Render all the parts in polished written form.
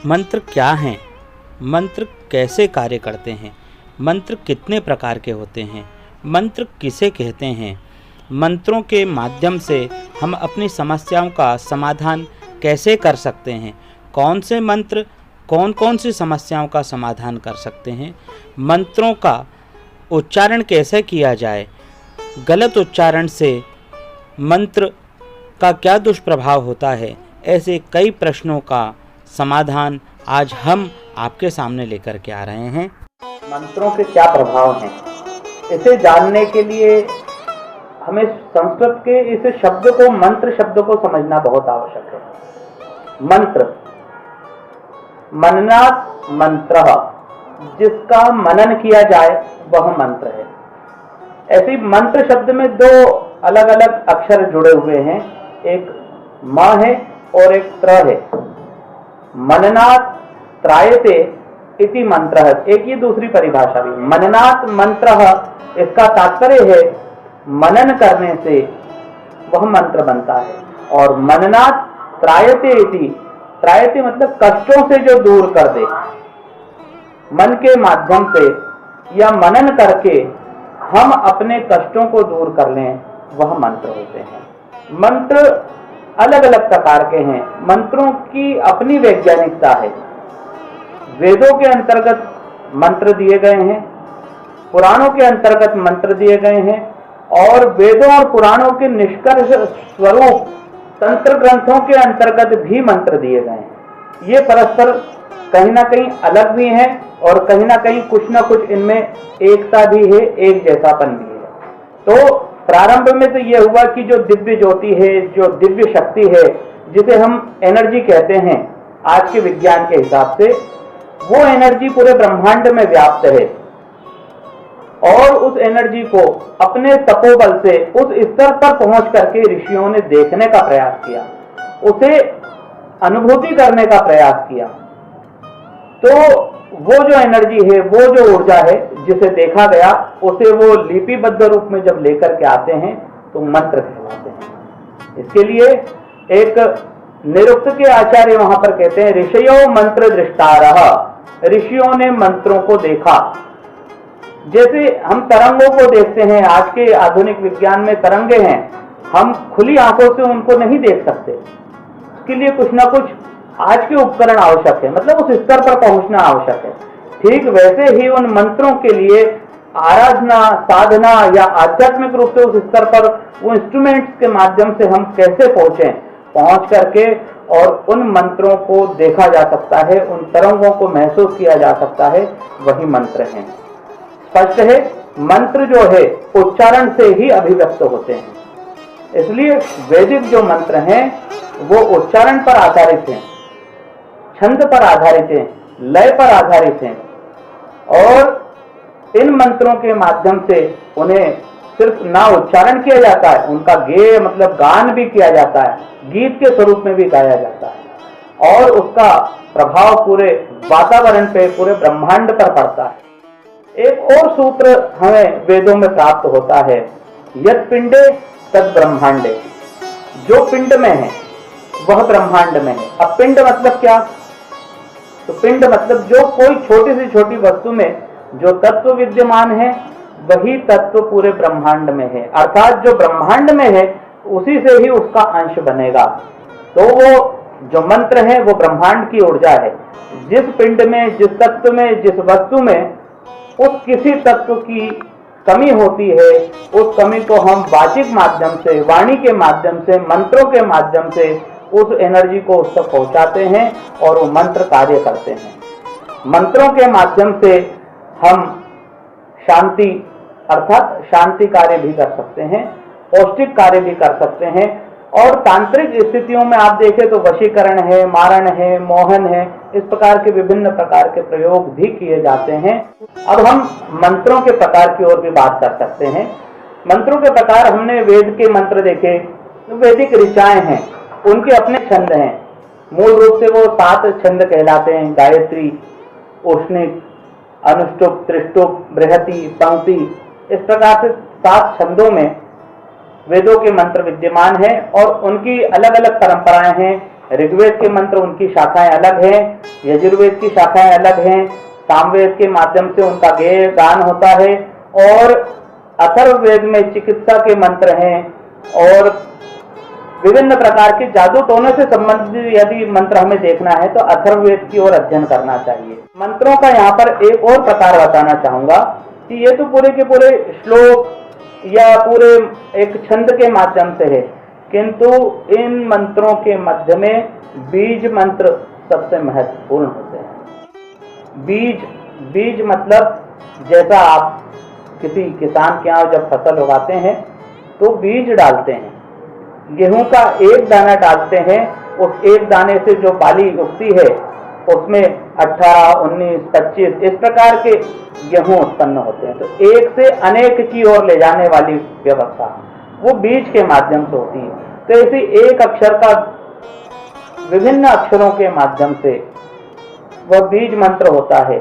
मंत्र क्या हैं? मंत्र कैसे कार्य करते हैं? मंत्र कितने प्रकार के होते हैं? मंत्र किसे कहते हैं? मंत्रों के माध्यम से हम अपनी समस्याओं का समाधान कैसे कर सकते हैं? कौन से मंत्र कौन कौन सी समस्याओं का समाधान कर सकते हैं? मंत्रों का उच्चारण कैसे किया जाए? गलत उच्चारण से मंत्र का क्या दुष्प्रभाव होता है? ऐसे कई प्रश्नों का समाधान आज हम आपके सामने लेकर के आ रहे हैं। मंत्रों के क्या प्रभाव हैं, इसे जानने के लिए हमें संस्कृत के इस शब्द को, मंत्र शब्द को समझना बहुत आवश्यक है। मंत्र, मननात् मंत्रः, जिसका मनन किया जाए वह मंत्र है। ऐसे मंत्र शब्द में दो अलग अलग अक्षर जुड़े हुए हैं, एक म है और एक त्र है। मननात् त्रायते इति मंत्रः, एक ये दूसरी परिभाषा भी। मननात् मंत्रः, इसका तात्पर्य है मनन करने से वह मंत्र बनता है। और मननात् त्रायते इति, त्रायते मतलब कष्टों से जो दूर कर दे, मन के माध्यम से या मनन करके हम अपने कष्टों को दूर कर लें, वह मंत्र होते हैं। मंत्र अलग अलग प्रकार के हैं। मंत्रों की अपनी वैज्ञानिकता है। वेदों के अंतर्गत मंत्र दिए गए हैं, पुराणों के अंतर्गत मंत्र दिए गए हैं, और वेदों और पुराणों के निष्कर्ष स्वरूप तंत्र ग्रंथों के अंतर्गत भी मंत्र दिए गए हैं। ये परस्पर कहीं ना कहीं अलग भी हैं और कहीं ना कहीं कुछ ना कुछ इनमें एकता भी है, एक जैसापन भी है। तो प्रारंभ में तो यह हुआ कि जो दिव्य ज्योति है, जो दिव्य शक्ति है, जिसे हम एनर्जी कहते हैं आज के विज्ञान के हिसाब से, वो एनर्जी पूरे ब्रह्मांड में व्याप्त है। और उस एनर्जी को अपने तपोबल से उस स्तर पर पहुंच करके ऋषियों ने देखने का प्रयास किया, उसे अनुभूति करने का प्रयास किया। तो वो जो एनर्जी है, वो जो ऊर्जा है जिसे देखा गया, उसे वो लिपिबद्ध रूप में जब लेकर के आते हैं तो मंत्र कहलाते हैं। इसके लिए एक निरुक्त के आचार्य वहां पर कहते हैं, ऋषयो मंत्र दृष्टारः, ऋषियों ने मंत्रों को देखा। जैसे हम तरंगों को देखते हैं, आज के आधुनिक विज्ञान में तरंगे हैं, हम खुली आंखों से उनको नहीं देख सकते। उसके लिए कुछ ना कुछ आज के उपकरण आवश्यक है, मतलब उस स्तर पर पहुंचना आवश्यक है। ठीक वैसे ही उन मंत्रों के लिए आराधना, साधना या आध्यात्मिक रूप से उस स्तर पर वो इंस्ट्रूमेंट्स के माध्यम से हम कैसे पहुंचे, पहुंच करके और उन मंत्रों को देखा जा सकता है, उन तरंगों को महसूस किया जा सकता है, वही मंत्र हैं। स्पष्ट है, मंत्र जो है उच्चारण से ही अभिव्यक्त होते हैं। इसलिए वैदिक जो मंत्र हैं वो उच्चारण पर आधारित हैं, छंद पर आधारित हैं, लय पर आधारित हैं। और इन मंत्रों के माध्यम से उन्हें सिर्फ ना उच्चारण किया जाता है, उनका गेय मतलब गान भी किया जाता है, गीत के स्वरूप में भी गाया जाता है, और उसका प्रभाव पूरे वातावरण पे, पूरे ब्रह्मांड पर पड़ता है। एक और सूत्र हमें वेदों में प्राप्त होता है, यत् पिंडे तत् ब्रह्मांडे, जो पिंड में है वह ब्रह्मांड में है। अब पिंड मतलब क्या? तो पिंड मतलब जो कोई छोटी से छोटी वस्तु में जो तत्व विद्यमान है, वही तत्व पूरे ब्रह्मांड में है। अर्थात जो ब्रह्मांड में है उसी से ही उसका अंश बनेगा। तो वो जो मंत्र है वो ब्रह्मांड की ऊर्जा है। जिस पिंड में, जिस तत्व में, जिस वस्तु में उस किसी तत्व की कमी होती है, उस कमी को हम वाचिक माध्यम से, वाणी के माध्यम से, मंत्रों के माध्यम से उस एनर्जी को उस तक पहुंचाते हैं और वो मंत्र कार्य करते हैं। मंत्रों के माध्यम से हम शांति, अर्थात शांति कार्य भी कर सकते हैं, पौष्टिक कार्य भी कर सकते हैं। और तांत्रिक स्थितियों में आप देखें तो वशीकरण है, मारण है, मोहन है, इस प्रकार के विभिन्न प्रकार के प्रयोग भी किए जाते हैं। अब हम मंत्रों के प्रकार की ओर भी बात कर सकते हैं। मंत्रों के प्रकार, हमने वेद के मंत्र देखे, वैदिक ऋचाएं हैं, उनके अपने छंद हैं। मूल रूप से वो 7 छंद कहलाते हैं, गायत्री, औष्णिक, अनुष्टुप, त्रिष्टुप, बृहति, पंक्ति। इस प्रकार से 7 छंदों में वेदों के मंत्र विद्यमान हैं और उनकी अलग अलग परंपराएं हैं। ऋग्वेद के मंत्र उनकी शाखाएं अलग हैं, यजुर्वेद की शाखाएं अलग हैं, सामवेद के माध्यम से उनका गेय गान होता है, और अथर्ववेद में चिकित्सा के मंत्र हैं, और विभिन्न प्रकार के जादू टोने से संबंधित यदि मंत्र हमें देखना है तो अथर्ववेद की ओर अध्ययन करना चाहिए। मंत्रों का यहाँ पर एक और प्रकार बताना चाहूंगा कि ये तो पूरे के पूरे श्लोक या पूरे एक छंद के माध्यम से है, किंतु इन मंत्रों के मध्य में बीज मंत्र सबसे महत्वपूर्ण होते हैं। बीज मतलब जैसा आप किसी किसान के यहाँ जब फसल उगाते हैं तो बीज डालते हैं, गेहूं का एक दाना डालते हैं, उस एक दाने से जो बाली उगती है उसमें 18, 19, 25 इस प्रकार के गेहूं उत्पन्न होते हैं। तो एक से अनेक की ओर ले जाने वाली व्यवस्था वो बीज के माध्यम से होती है। तो ऐसे एक अक्षर का विभिन्न अक्षरों के माध्यम से वह बीज मंत्र होता है।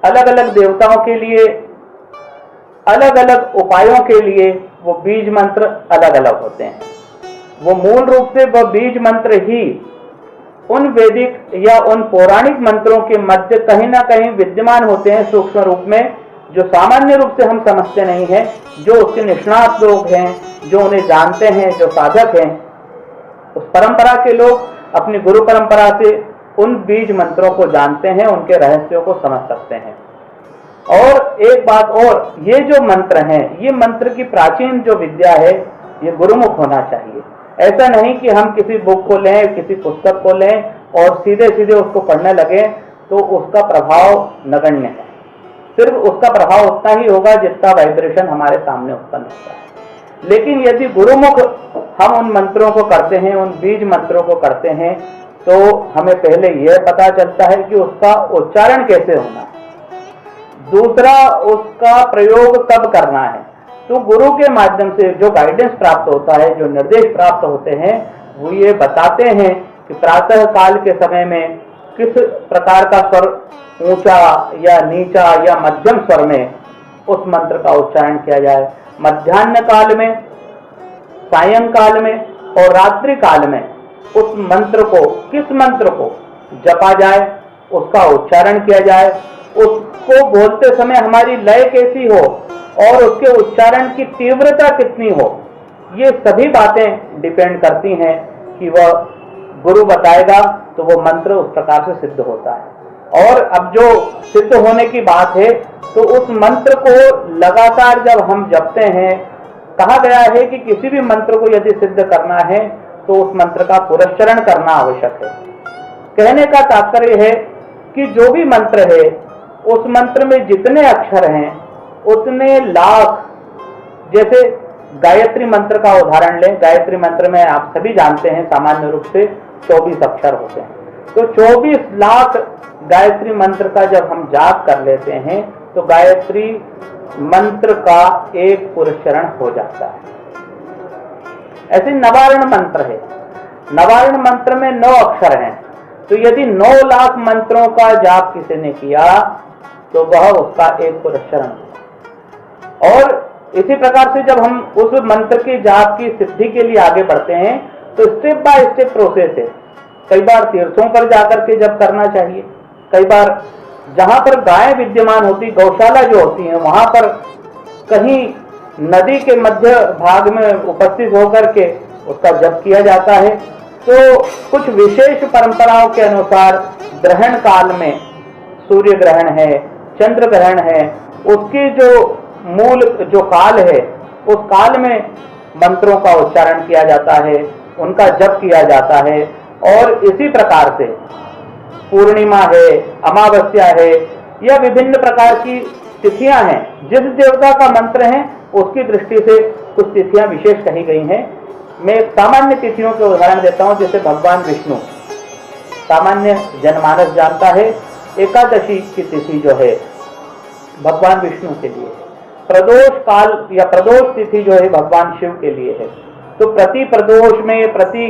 अलग अलग देवताओं के लिए, अलग अलग उपायों के लिए वो बीज मंत्र अलग अलग होते हैं। वो मूल रूप से वह बीज मंत्र ही उन वैदिक या उन पौराणिक मंत्रों के मध्य कहीं ना कहीं विद्यमान होते हैं सूक्ष्म रूप में, जो सामान्य रूप से हम समझते नहीं हैं। जो उसके निष्णात लोग हैं, जो उन्हें जानते हैं, जो साधक हैं, उस परंपरा के लोग अपनी गुरु परंपरा से उन बीज मंत्रों को जानते हैं, उनके रहस्यों को समझ सकते हैं। और एक बात और, ये जो मंत्र हैं, ये मंत्र की प्राचीन जो विद्या है, ये गुरुमुख होना चाहिए। ऐसा नहीं कि हम किसी बुक को लें, किसी पुस्तक को लें और सीधे सीधे उसको पढ़ने लगे तो उसका प्रभाव नगण्य है। सिर्फ उसका प्रभाव उतना ही होगा जितना वाइब्रेशन हमारे सामने उत्पन्न होता है। लेकिन यदि गुरुमुख हम उन मंत्रों को करते हैं, उन बीज मंत्रों को करते हैं, तो हमें पहले यह पता चलता है कि उसका उच्चारण कैसे होना है, दूसरा उसका प्रयोग कब करना है। तो गुरु के माध्यम से जो गाइडेंस प्राप्त होता है, जो निर्देश प्राप्त होते हैं, वो ये बताते हैं कि प्रातः काल के समय में किस प्रकार का स्वर ऊंचा या नीचा या मध्यम स्वर में उस मंत्र का उच्चारण किया जाए, मध्याह्न काल में, सायंकाल में और रात्रि काल में उस मंत्र को, किस मंत्र को जपा जाए, उसका उच्चारण किया जाए, उसको बोलते समय हमारी लय कैसी हो और उसके उच्चारण की तीव्रता कितनी हो। ये सभी बातें डिपेंड करती हैं कि वह गुरु बताएगा तो वो मंत्र उस प्रकार से सिद्ध होता है। और अब जो सिद्ध होने की बात है, तो उस मंत्र को लगातार जब हम जपते हैं, कहा गया है कि किसी भी मंत्र को यदि सिद्ध करना है तो उस मंत्र का पुरस्चरण करना आवश्यक है। कहने का तात्पर्य है कि जो भी मंत्र है, उस मंत्र में जितने अक्षर हैं उतने लाख, जैसे गायत्री मंत्र का उदाहरण लें, गायत्री मंत्र में आप सभी जानते हैं सामान्य रूप से 24 अक्षर होते हैं। तो 24 लाख गायत्री मंत्र का जब हम जाप कर लेते हैं तो गायत्री मंत्र का एक पुरस्चरण हो जाता है। ऐसे नवारण मंत्र है, नवारण मंत्र में 9 अक्षर हैं। तो यदि 9 लाख मंत्रों का जाप किसी ने किया तो वह उसका एक पुरस्चरण। और इसी प्रकार से जब हम उस मंत्र के जाप की सिद्धि के लिए आगे बढ़ते हैं तो स्टेप बाय स्टेप प्रोसेस है। कई बार तीर्थों पर जाकर के जब करना चाहिए, कई बार जहां पर गायें विद्यमान होती, गौशाला जो होती है, वहां पर कहीं नदी के मध्य भाग में उपस्थित होकर के उसका जप किया जाता है। तो कुछ विशेष परंपराओं के अनुसार ग्रहण काल में, सूर्य ग्रहण है, चंद्र ग्रहण है, उसकी जो मूल जो काल है, उस काल में मंत्रों का उच्चारण किया जाता है, उनका जप किया जाता है। और इसी प्रकार से पूर्णिमा है, अमावस्या है, या विभिन्न प्रकार की तिथियां हैं, जिस देवता का मंत्र है उसकी दृष्टि से कुछ तिथियां विशेष कही गई हैं। मैं एक सामान्य तिथियों के उदाहरण देता हूं, जैसे भगवान विष्णु, सामान्य जनमानस जानता है एकादशी की तिथि जो है भगवान विष्णु के लिए है। प्रदोष काल या प्रदोष तिथि जो है भगवान शिव के लिए है। तो प्रति प्रदोष में, प्रति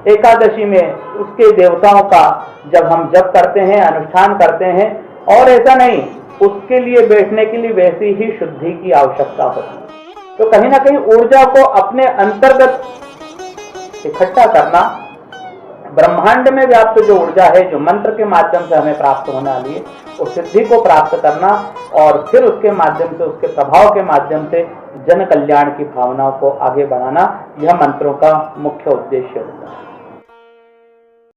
एकादशी में उसके देवताओं का जब हम जप करते हैं, अनुष्ठान करते हैं, और ऐसा नहीं, उसके लिए बैठने के लिए वैसी ही शुद्धि की आवश्यकता होती है। तो कहीं ना कहीं ऊर्जा को अपने अंतर्गत इकट्ठा करना ब्रह्मांड में व्याप्त जो ऊर्जा है, जो मंत्र के माध्यम से हमें प्राप्त होने वाली है, उस सिद्धि को प्राप्त करना और फिर उसके माध्यम से, उसके प्रभाव के माध्यम से जन कल्याण की भावनाओं को आगे बढ़ाना, यह मंत्रों का मुख्य उद्देश्य होता है।